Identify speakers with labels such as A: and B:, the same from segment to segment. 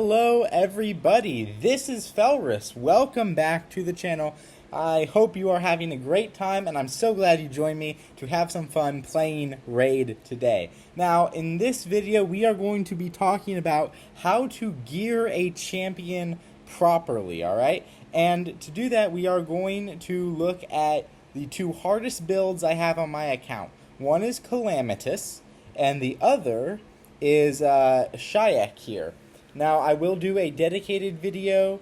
A: Hello everybody, this is Felrus. Welcome back to the channel. I hope you are having a great time and I'm so glad you joined me to have some fun playing Raid today. Now in this video we are going to be talking about how to gear a champion properly, alright? And to do that we are going to look at the two hardest builds I have on my account. One is Calamitous and the other is Shayak here. Now, I will do a dedicated video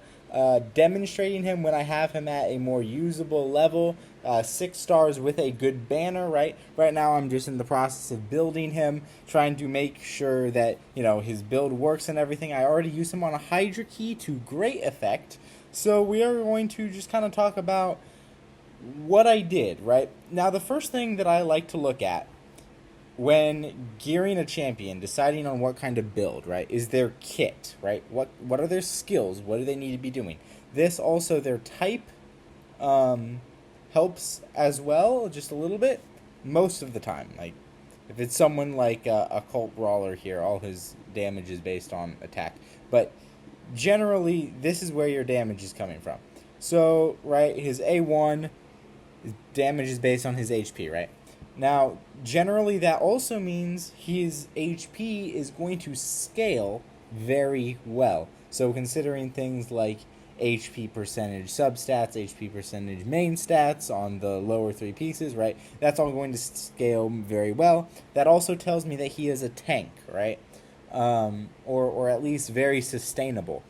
A: demonstrating him when I have him at a more usable level, 6 stars with a good banner, right? Right now, I'm just in the process of building him, trying to make sure that, his build works and everything. I already used him on a Hydra key to great effect, so we are going to just kind of talk about what I did, right? Now, the first thing that I like to look at when gearing a champion, deciding on what kind of build, right, is their kit, right? What are their skills? What do they need to be doing? This also, their type helps as well, just a little bit, most of the time. Like, if it's someone like a Cult Brawler here, all his damage is based on attack. But generally, this is where your damage is coming from. So, right, his A1, his damage is based on his HP, right? Now, generally that also means his HP is going to scale very well. So considering things like HP percentage substats, HP percentage main stats on the lower 3 pieces, right? That's all going to scale very well. That also tells me that he is a tank, right? Or at least very sustainable.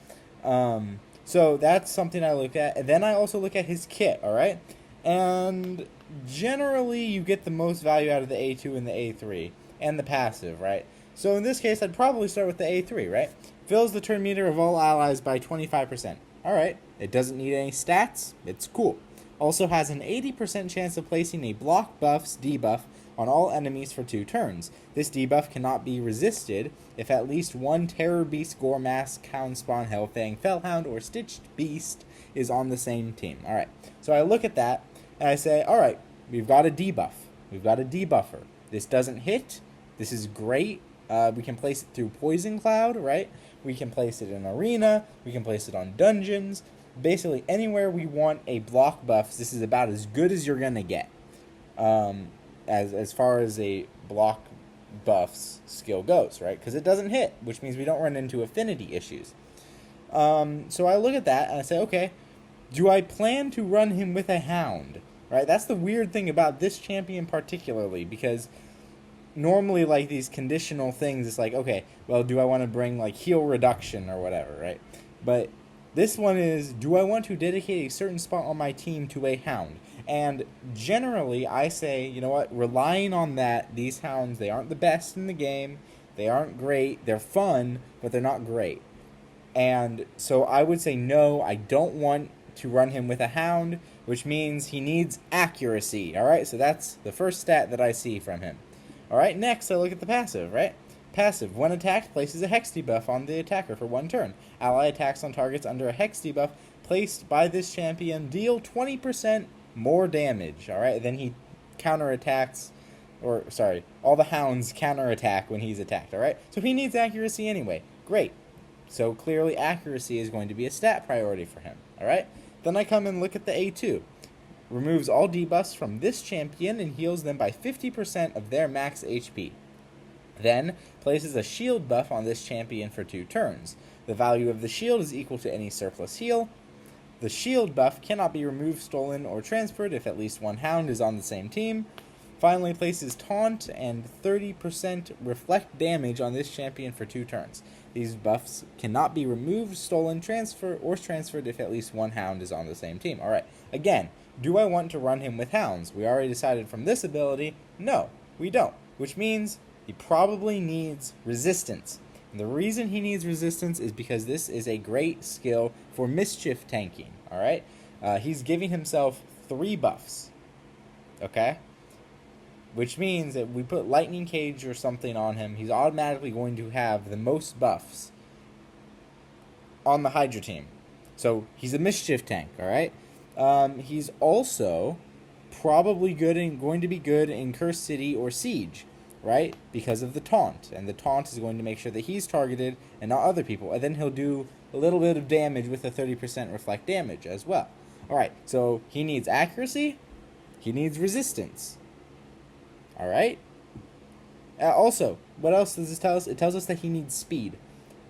A: So that's something I look at. And then I also look at his kit, alright? And generally you get the most value out of the A2 and the A3 and the passive, right? So in this case I'd probably start with the A3, right? Fills the turn meter of all allies by 25%. Alright, it doesn't need any stats, it's cool. Also has an 80% chance of placing a block buffs debuff on all enemies for 2 turns. This debuff cannot be resisted if at least one Terror Beast, Gore Mask, Hound Spawn, Hellfang, Fellhound, or Stitched Beast is on the same team. Alright, so I look at that and I say, alright, we've got a debuff. We've got a debuffer. This doesn't hit. This is great. We can place it through Poison Cloud, right? We can place it in Arena. We can place it on Dungeons. Basically, anywhere we want a block buff, this is about as good as you're going to get. As far as a block buffs skill goes, right? Because it doesn't hit, which means we don't run into affinity issues. So I look at that and I say, okay, do I plan to run him with a Hound? Right? That's the weird thing about this champion particularly, because normally, like, these conditional things, it's like, okay, well, do I want to bring, like, heal reduction or whatever, right? But this one is, do I want to dedicate a certain spot on my team to a Hound? And generally, I say, you know what, relying on that, these Hounds, they aren't the best in the game, they aren't great, they're fun, but they're not great. And so I would say, no, I don't want to run him with a Hound, which means he needs accuracy, alright? So that's the first stat that I see from him. Alright, next I look at the passive, right? Passive, when attacked, places a Hex debuff on the attacker for 1 turn. Ally attacks on targets under a Hex debuff placed by this champion deal 20% more damage, alright? Then he counterattacks, or sorry, all the Hounds counterattack when he's attacked, alright? So he needs accuracy anyway. Great. So clearly accuracy is going to be a stat priority for him, alright? Then I come and look at the A2. Removes all debuffs from this champion and heals them by 50% of their max HP. Then places a shield buff on this champion for 2 turns. The value of the shield is equal to any surplus heal. The shield buff cannot be removed, stolen, or transferred if at least 1 Hound is on the same team. Finally, places taunt and 30% reflect damage on this champion for 2 turns. These buffs cannot be removed, stolen, transferred if at least 1 Hound is on the same team. Alright, again, do I want to run him with Hounds? We already decided from this ability, no, we don't. Which means he probably needs resistance. And the reason he needs resistance is because this is a great skill for mischief tanking. Alright, he's giving himself 3 buffs. Okay? Which means that we put Lightning Cage or something on him, he's automatically going to have the most buffs on the Hydra team. So he's a mischief tank, alright? He's also probably going to be good in Cursed City or Siege, right? Because of the taunt. And the taunt is going to make sure that he's targeted and not other people. And then he'll do a little bit of damage with a 30% reflect damage as well. Alright, so he needs accuracy. He needs resistance. Alright? Also, what else does this tell us? It tells us that he needs speed.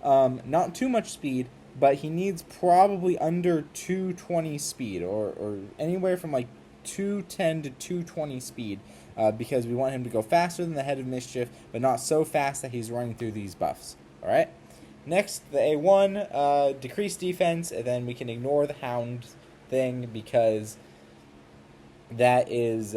A: Not too much speed, but he needs probably under 220 speed, or anywhere from like 210 to 220 speed, because we want him to go faster than the Head of Mischief, but not so fast that he's running through these buffs. Alright? Next, the A1, decrease defense, and then we can ignore the Hound thing, because that is,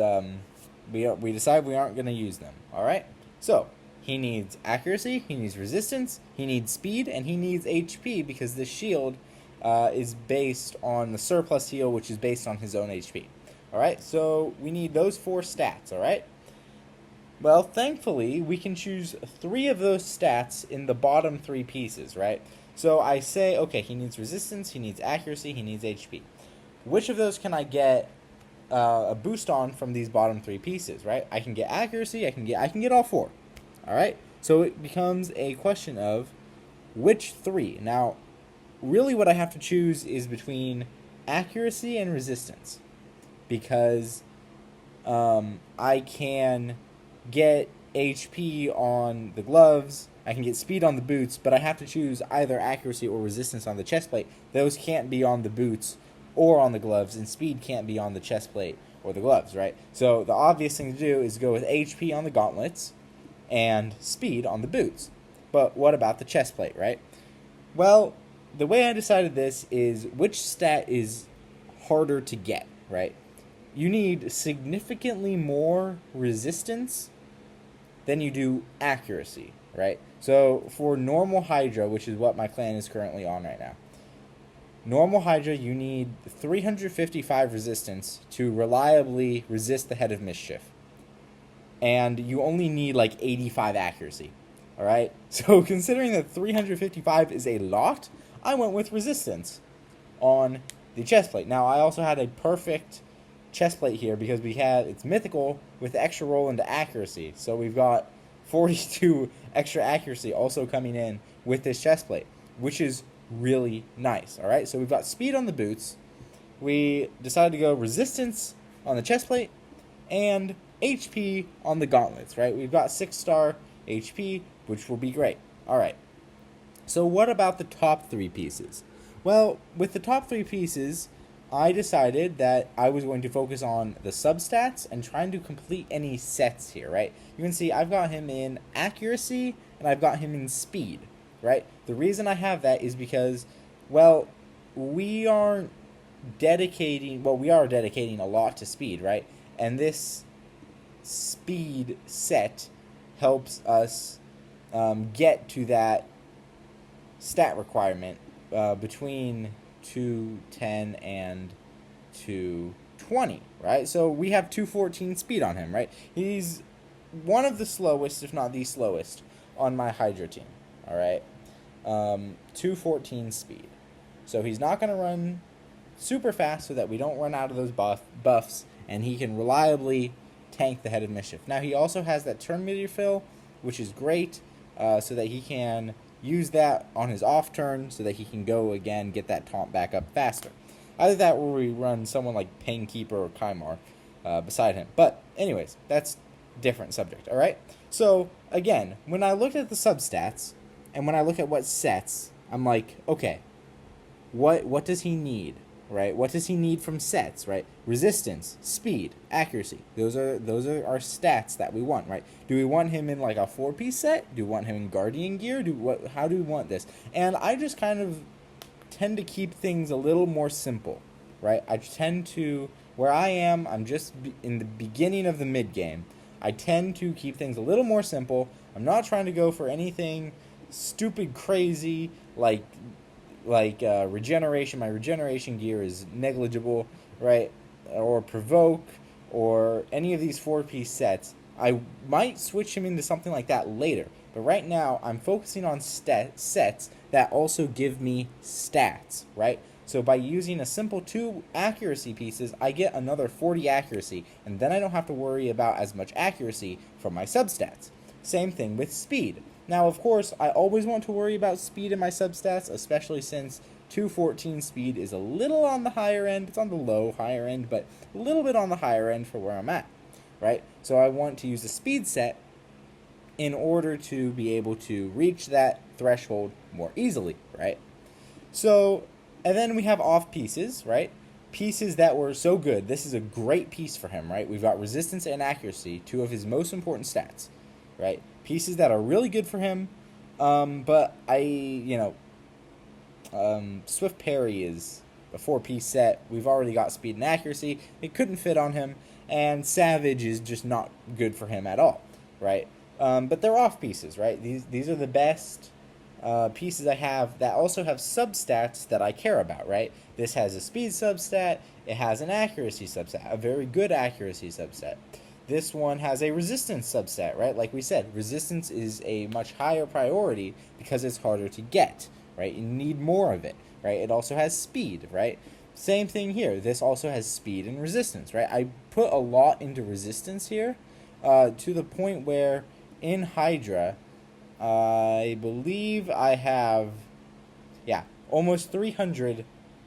A: we decide we aren't going to use them. Alright? So, he needs accuracy, he needs resistance, he needs speed, and he needs HP, because this shield is based on the surplus heal, which is based on his own HP. Alright, so we need those 4 stats, alright? Well, thankfully, we can choose 3 of those stats in the bottom 3 pieces, right? So I say, okay, he needs resistance, he needs accuracy, he needs HP. Which of those can I get a boost on from these bottom 3 pieces, right? I can get accuracy, I can get all 4. Alright? So it becomes a question of which 3. Now, really what I have to choose is between accuracy and resistance. Because I can get HP on the gloves, I can get speed on the boots, but I have to choose either accuracy or resistance on the chest plate. Those can't be on the boots or on the gloves, and speed can't be on the chest plate or the gloves, right? So the obvious thing to do is go with HP on the gauntlets and speed on the boots. But what about the chest plate, right? Well, the way I decided this is which stat is harder to get, right? You need significantly more resistance than you do accuracy, right? So for normal Hydra, which is what my clan is currently on right now, normal Hydra, you need 355 resistance to reliably resist the Head of Mischief. And you only need like 85 accuracy. Alright? So considering that 355 is a lot, I went with resistance on the chest plate. Now, I also had a perfect chest plate here because it's mythical with extra roll into accuracy. So we've got 42 extra accuracy also coming in with this chest plate, which is really nice. Alright, so we've got speed on the boots. We decided to go resistance on the chest plate and HP on the gauntlets, right? We've got 6-star HP, which will be great. Alright, so what about the top 3 pieces? Well, with the top 3 pieces, I decided that I was going to focus on the substats and trying to complete any sets here, right? You can see I've got him in accuracy and I've got him in speed, right? The reason I have that is because, well, we are dedicating a lot to speed, right? And this speed set helps us get to that stat requirement between 210 and 220, right? So we have 214 speed on him, right? He's one of the slowest, if not the slowest, on my Hydra team, all right? 214 speed. So he's not going to run super fast so that we don't run out of those buffs, and he can reliably tank the Head of Mischief. Now, he also has that turn meteor fill, which is great, so that he can use that on his off turn so that he can go again, get that taunt back up faster. Either that or we run someone like Painkeeper or Kymar beside him. But anyways, that's different subject, alright? So, again, when I look at the substats, and when I look at what sets, I'm like, okay, what does he need, right? What does he need from sets, right? Resistance, speed, accuracy. Those are our stats that we want, right? Do we want him in like a 4-piece set? Do we want him in Guardian gear? How do we want this? And I just kind of tend to keep things a little more simple, right? I tend to, where I am, I'm just in the beginning of the mid game. I tend to keep things a little more simple. I'm not trying to go for anything stupid crazy like regeneration. My regeneration gear is negligible, right? Or provoke, or any of these 4-piece sets. I might switch him into something like that later, but right now I'm focusing on sets that also give me stats, right? So by using a simple 2 accuracy pieces, I get another 40 accuracy, and then I don't have to worry about as much accuracy from my substats. Same thing with speed. Now, of course, I always want to worry about speed in my substats, especially since 214 speed is a little on the higher end. It's on the low higher end, but a little bit on the higher end for where I'm at, right? So I want to use a speed set in order to be able to reach that threshold more easily, right? So, and then we have off pieces, right? Pieces that were so good. This is a great piece for him, right? We've got resistance and accuracy, two of his most important stats, right? Pieces that are really good for him, but Swift Parry is a 4-piece set. We've already got speed and accuracy. It couldn't fit on him, and Savage is just not good for him at all, right? But they're off pieces, right? These are the best pieces I have that also have substats that I care about, right? This has a speed substat. It has an accuracy substat, a very good accuracy substat. This one has a resistance substat, right? Like we said, resistance is a much higher priority because it's harder to get, right? You need more of it, right? It also has speed, right? Same thing here. This also has speed and resistance, right? I put a lot into resistance here to the point where in Hydra, I believe I have, almost 300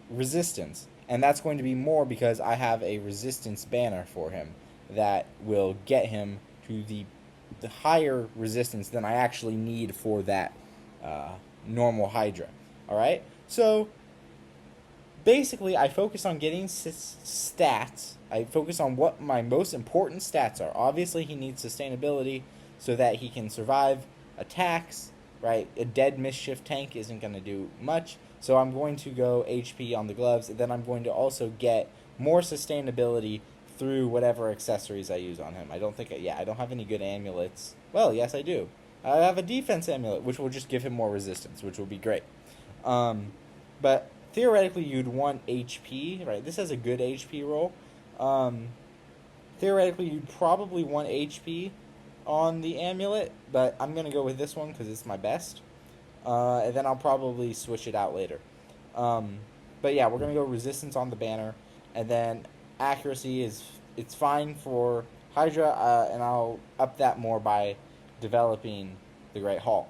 A: resistance. And that's going to be more because I have a resistance banner for him that will get him to the higher resistance than I actually need for that normal Hydra. Alright? So, basically, I focus on getting stats. I focus on what my most important stats are. Obviously, he needs sustainability so that he can survive attacks, right? A dead Mischief tank isn't going to do much, so I'm going to go HP on the gloves, and then I'm going to also get more sustainability through whatever accessories I use on him. I don't have any good amulets. Well, yes, I do. I have a defense amulet, which will just give him more resistance, which will be great. But theoretically, you'd want HP, right? This has a good HP roll. Theoretically, you'd probably want HP on the amulet, but I'm going to go with this one because it's my best. And then I'll probably switch it out later. But yeah, we're going to go resistance on the banner, and then accuracy it's fine for Hydra, and I'll up that more by developing the Great Hall.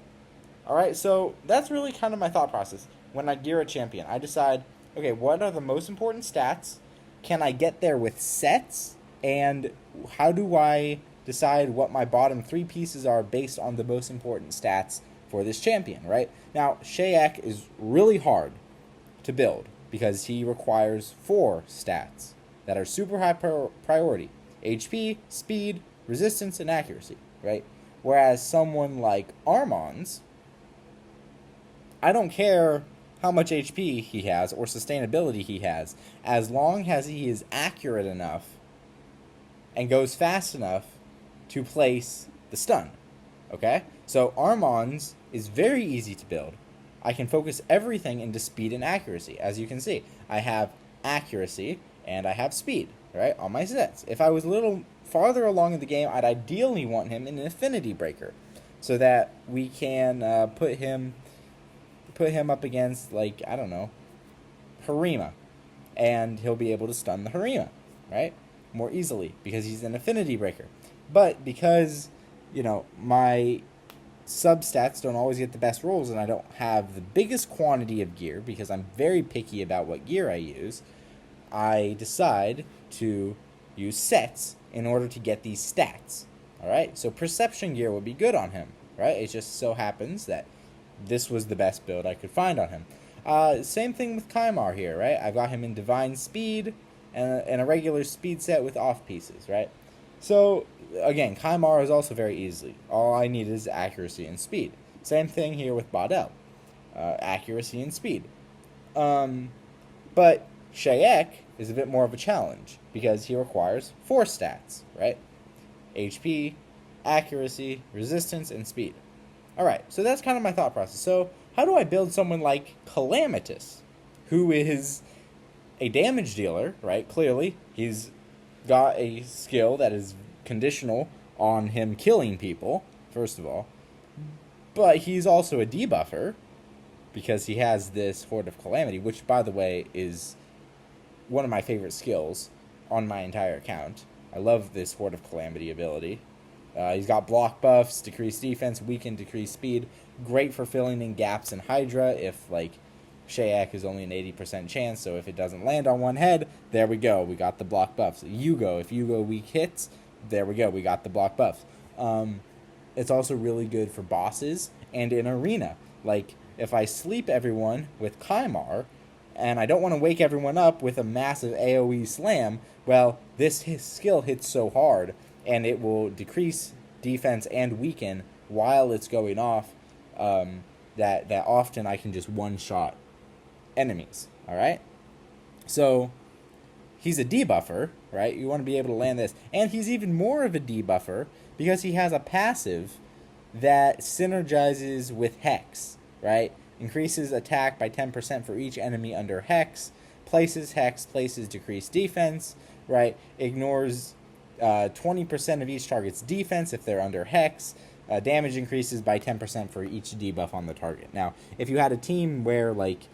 A: Alright, so that's really kind of my thought process. When I gear a champion, I decide, okay, what are the most important stats? Can I get there with sets? And how do I decide what my bottom 3 pieces are based on the most important stats for this champion, right? Now, Shayek is really hard to build because he requires 4 stats that are super high priority. HP, speed, resistance, and accuracy, right? Whereas someone like Armons, I don't care how much HP he has or sustainability he has, as long as he is accurate enough and goes fast enough to place the stun, okay? So Armons is very easy to build. I can focus everything into speed and accuracy. As you can see, I have accuracy and I have speed, right, on my sets. If I was a little farther along in the game, I'd ideally want him in an Affinity Breaker so that we can put him up against, like, I don't know, Harima, and he'll be able to stun the Harima, right, more easily because he's an Affinity Breaker. But because, my substats don't always get the best rolls and I don't have the biggest quantity of gear because I'm very picky about what gear I use, I decide to use sets in order to get these stats. Alright, so Perception gear would be good on him, right? It just so happens that this was the best build I could find on him. Same thing with Kymar here, right? I've got him in Divine Speed and a regular speed set with off pieces, right? So, again, Kymar is also very easy. All I need is accuracy and speed. Same thing here with Baudel. Accuracy and speed. But Shayek is a bit more of a challenge because he requires 4 stats, right? HP, accuracy, resistance, and speed. Alright, so that's kind of my thought process. So, how do I build someone like Calamitous, who is a damage dealer, right? Clearly, he's got a skill that is conditional on him killing people, first of all. But he's also a debuffer, because he has this Horde of Calamity, which, by the way, is one of my favorite skills on my entire account. I love this Horde of Calamity ability. He's got block buffs, decreased defense, weaken, decreased speed. Great for filling in gaps in Hydra if, like, Shayak is only an 80% chance, so if it doesn't land on one head, there we go. We got the block buffs. Yugo, if Yugo weak hits, there we go. We got the block buffs. It's also really good for bosses and in arena. Like, if I sleep everyone with Kymar, and I don't want to wake everyone up with a massive AoE slam, well, his skill hits so hard, and it will decrease defense and weaken while it's going off, that often I can just one-shot enemies, all right? So, he's a debuffer, right? You want to be able to land this. And he's even more of a debuffer because he has a passive that synergizes with Hex, right? Increases attack by 10% for each enemy under Hex. Places Hex, places decreased defense, right? Ignores 20% of each target's defense if they're under Hex. Damage increases by 10% for each debuff on the target. Now, if you had a team where, like,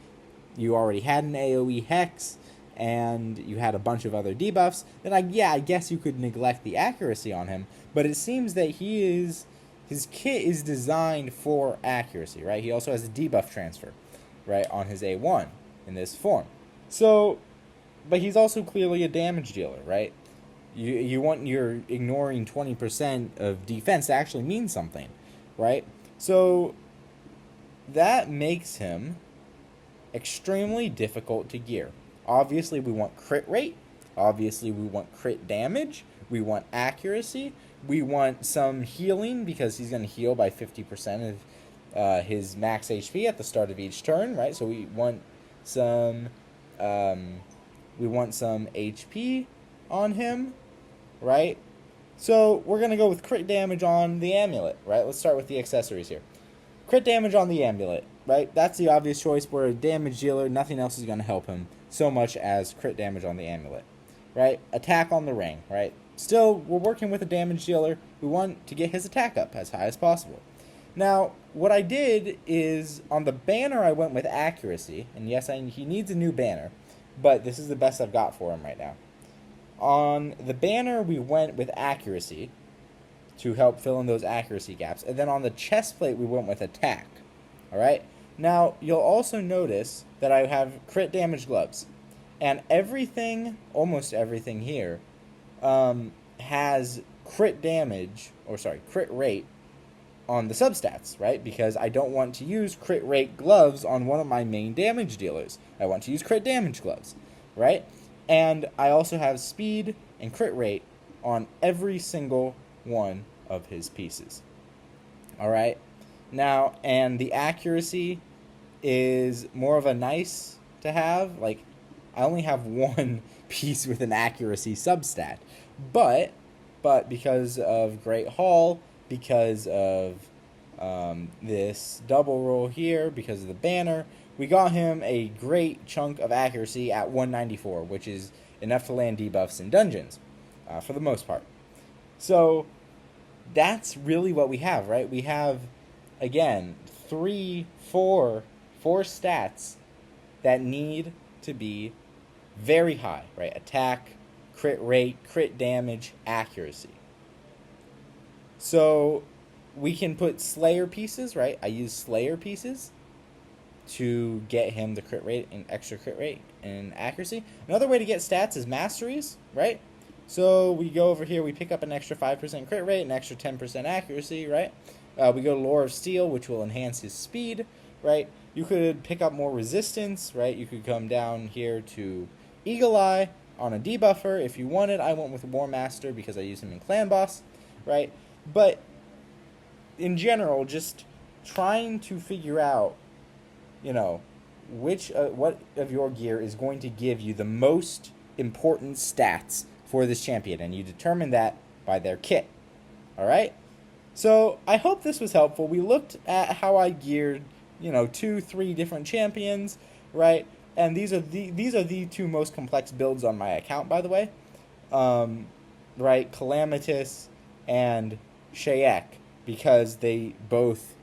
A: you already had an AoE Hex and you had a bunch of other debuffs, then I guess you could neglect the accuracy on him. But it seems that his kit is designed for accuracy, right? He also has a debuff transfer, right, on his A1 in this form. So, but he's also clearly a damage dealer, right? You're ignoring 20% of defense to actually mean something, right? So that makes him extremely difficult to gear. Obviously, we want crit rate. Obviously, we want crit damage. We want accuracy. We want some healing because he's going to heal by 50% of his max HP at the start of each turn, right? So we want some HP on him, right? So we're going to go with crit damage on the amulet, right? Let's start with the accessories here. Crit damage on the amulet, right? That's the obvious choice. We're a damage dealer. Nothing else is going to help him so much as crit damage on the amulet, right? Attack on the ring, right? Still, we're working with a damage dealer. We want to get his attack up as high as possible. Now, what I did is, on the banner, I went with accuracy. And yes, he needs a new banner, but this is the best I've got for him right now. On the banner, we went with accuracy to help fill in those accuracy gaps. And then on the chest plate, we went with attack. All right? Now, you'll also notice that I have crit damage gloves. And almost everything here, has crit rate on the substats, right? Because I don't want to use crit rate gloves on one of my main damage dealers. I want to use crit damage gloves, right? And I also have speed and crit rate on every single one of his pieces. All right? Now, and the accuracy is more of a nice to have. Like, I only have one piece with an accuracy substat. But because of Great Hall, because of this double roll here, because of the banner, we got him a great chunk of accuracy at 194, which is enough to land debuffs in dungeons, for the most part. So that's really what we have, right? We have, again, four stats that need to be very high, right? Attack, crit rate, crit damage, accuracy. So we can put Slayer pieces, right? I use Slayer pieces to get him the crit rate and extra crit rate and accuracy. Another way to get stats is masteries, right? So we go over here, we pick up an extra 5% crit rate, an extra 10% accuracy, right? We go to Lore of Steel, which will enhance his speed, right? You could pick up more resistance, right? You could come down here to Eagle Eye on a debuffer if you wanted. I went with War Master because I use him in Clan Boss, right? But in general, just trying to figure out, what of your gear is going to give you the most important stats for this champion, and you determine that by their kit. All right? So I hope this was helpful. We looked at how I geared, 2-3 different champions, right? And these are the two most complex builds on my account, by the way. Right? Calamitous and Shayak, because they both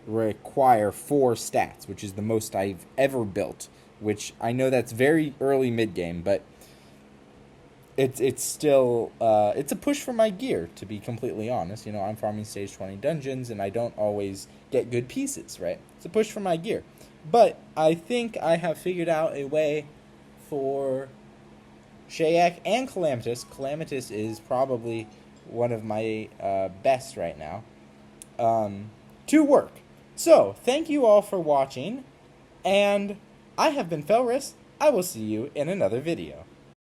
A: require 4 stats, which is the most I've ever built, which I know that's very early mid-game, but it's still it's a push for my gear, to be completely honest. You know, I'm farming stage 20 dungeons and I don't always get good pieces, right? It's a push for my gear. But I think I have figured out a way for Shayak and Calamitous. Calamitous is probably one of my best right now, to work. So, thank you all for watching, and I have been Felris. I will see you in another video.